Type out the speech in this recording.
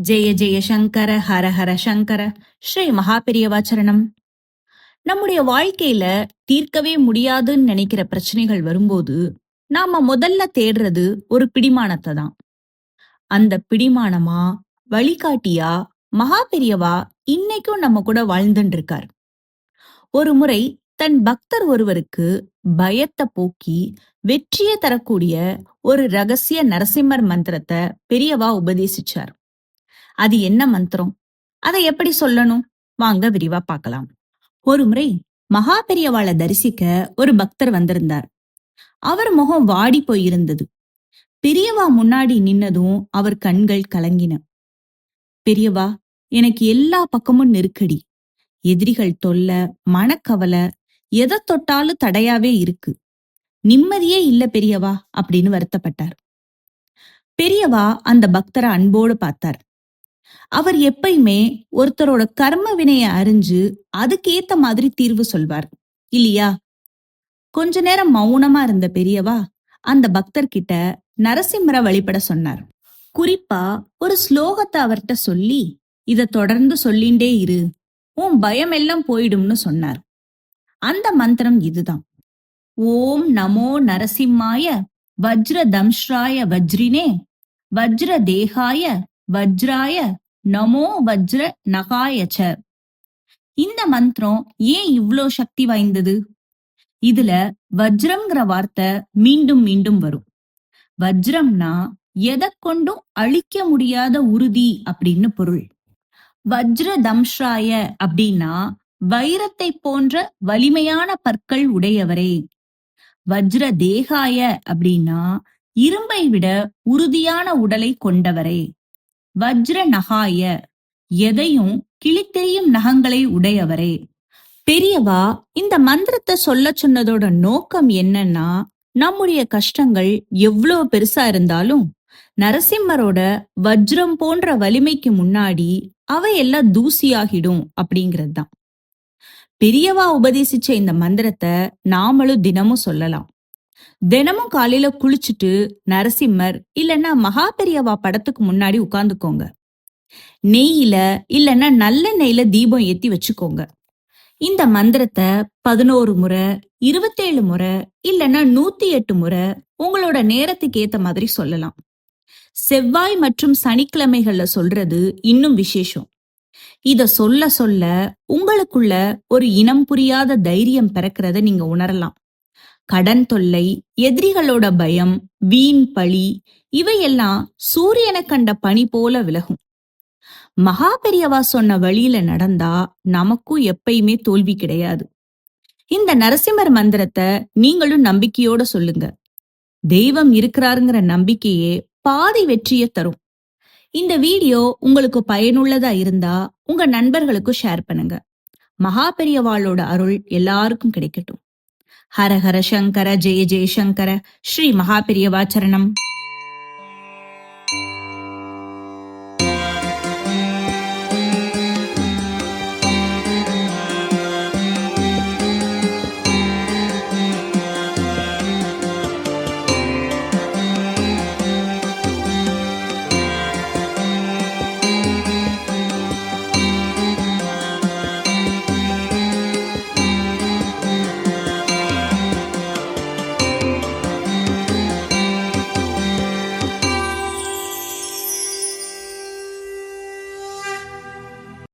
ஜெய ஜெய சங்கர ஹர ஹர சங்கர ஸ்ரீ மகாபெரியவாச்சரணம். நம்முடைய வாழ்க்கையில தீர்க்கவே முடியாதுன்னு நினைக்கிற பிரச்சனைகள் வரும்போது நாம முதல்ல தேடுறது ஒரு பிடிமானத்தை தான். அந்த பிடிமானமா வழிகாட்டியா மகாபெரியவா இன்னைக்கும் நம்ம கூட வாழ்ந்துட்டு இருக்கார். ஒரு முறை தன் பக்தர் ஒருவருக்கு பயத்தை போக்கி வெற்றியை தரக்கூடிய ஒரு ரகசிய நரசிம்மர் மந்திரத்தை பெரியவா உபதேசிச்சார். அது என்ன மந்திரம், அதை எப்படி சொல்லணும், வாங்க விரிவா பார்க்கலாம். ஒரு முறை மகா பெரியவாளை தரிசிக்க ஒரு பக்தர் வந்திருந்தார். அவர் முகம் வாடி போயிருந்தது. பெரியவா முன்னாடி நின்னதும் அவர் கண்கள் கலங்கின. பெரியவா, எனக்கு எல்லா பக்கமும் நெருக்கடி, எதிரிகள் தொல்லை, மனக்கவலை, எதை தொட்டாலும் தடையாவே இருக்கு, நிம்மதியே இல்ல பெரியவா அப்படின்னு வருத்தப்பட்டார். பெரியவா அந்த பக்தரை அன்போடு பார்த்தார். அவர் எப்பயுமே ஒருத்தரோட கர்ம வினைய அறிஞ்சு அதுக்கேத்த மாதிரி தீர்வு சொல்வார் இல்லையா? கொஞ்ச நேரம் மௌனமா இருந்த பெரியவா அந்த பக்தர்கிட்ட நரசிம்மரை வழிபட சொன்னார். குறிப்பா ஒரு ஸ்லோகத்தை அவர்கிட்ட சொல்லி, இத தொடர்ந்து சொல்லிண்டே இரு, உன் பயம் எல்லாம் போயிடும்னு சொன்னார். அந்த மந்திரம் இதுதான்: ஓம் நமோ நரசிம்மாய வஜ்ர தம்ஷ்ராய வஜ்ரினே வஜ்ர தேகாய வஜ்ராய நமோ வஜ்ர நகாயச்ச. இந்த மந்திரம் ஏன் இவ்ளோ சக்தி வாய்ந்தது? இதுல வஜ்ரம்ங்கிற வார்த்தை மீண்டும் மீண்டும் வரும். வஜ்ரம்னா எதை கொண்டும் அழிக்க முடியாத உறுதி அப்படின்னு பொருள். வஜ்ர தம்ஷ்ராய அப்படின்னா வைரத்தை போன்ற வலிமையான பற்கள் உடையவரே. வஜ்ர தேகாய அப்படின்னா இரும்பை விட உறுதியான உடலை கொண்டவரே. வஜ்ர நகாய எதையும் கிழித்தெறியும் நகங்களை உடையவரே. பெரியவா இந்த மந்திரத்தை சொல்ல சொன்னதோட நோக்கம் என்னன்னா, நம்முடைய கஷ்டங்கள் எவ்வளவு பெருசா இருந்தாலும் நரசிம்மரோட வஜ்ரம் போன்ற வலிமைக்கு முன்னாடி அவையெல்லாம் தூசியாகிடும் அப்படிங்கிறது தான். பெரியவா உபதேசிச்ச இந்த மந்திரத்தை நாமளும் தினமும் சொல்லலாம். தினமும் காலையில குளிச்சுட்டு நரசிம்மர் இல்லைன்னா மகா பெரியவா படத்துக்கு முன்னாடி உட்கார்ந்துக்கோங்க. நெய்யில இல்லைன்னா நல்ல நெய்ல தீபம் ஏத்தி வச்சுக்கோங்க. இந்த மந்திரத்தை 11 முறை, 27 முறை இல்லைன்னா 108 முறை உங்களோட நேரத்துக்கு ஏத்த மாதிரி சொல்லலாம். செவ்வாய் மற்றும் சனிக்கிழமைகள்ல சொல்றது இன்னும் விசேஷம். இத சொல்ல சொல்ல உங்களுக்குள்ள ஒரு இனம் புரியாத தைரியம் பிறக்கிறத நீங்க உணரலாம். கடன் தொல்லை, எதிரிகளோட பயம், வீண் பழி இவையெல்லாம் சூரியனை கண்ட பனி போல விலகும். மகா பெரியவா சொன்ன வழியில நடந்தா நமக்கும் எப்பயுமே தோல்வி கிடையாது. இந்த நரசிம்மர் மந்திரத்தை நீங்களும் நம்பிக்கையோட சொல்லுங்க. தெய்வம் இருக்கிறாருங்கிற நம்பிக்கையே பாதி வெற்றியை தரும். இந்த வீடியோ உங்களுக்கு பயனுள்ளதா இருந்தா உங்க நண்பர்களுக்கும் ஷேர் பண்ணுங்க. மகா பெரியவாளோட அருள் எல்லாருக்கும் கிடைக்கட்டும். ஹர ஹர சங்கர ஜெய ஜெய சங்கர ஸ்ரீ மகாபெரியவாச்சரணம்.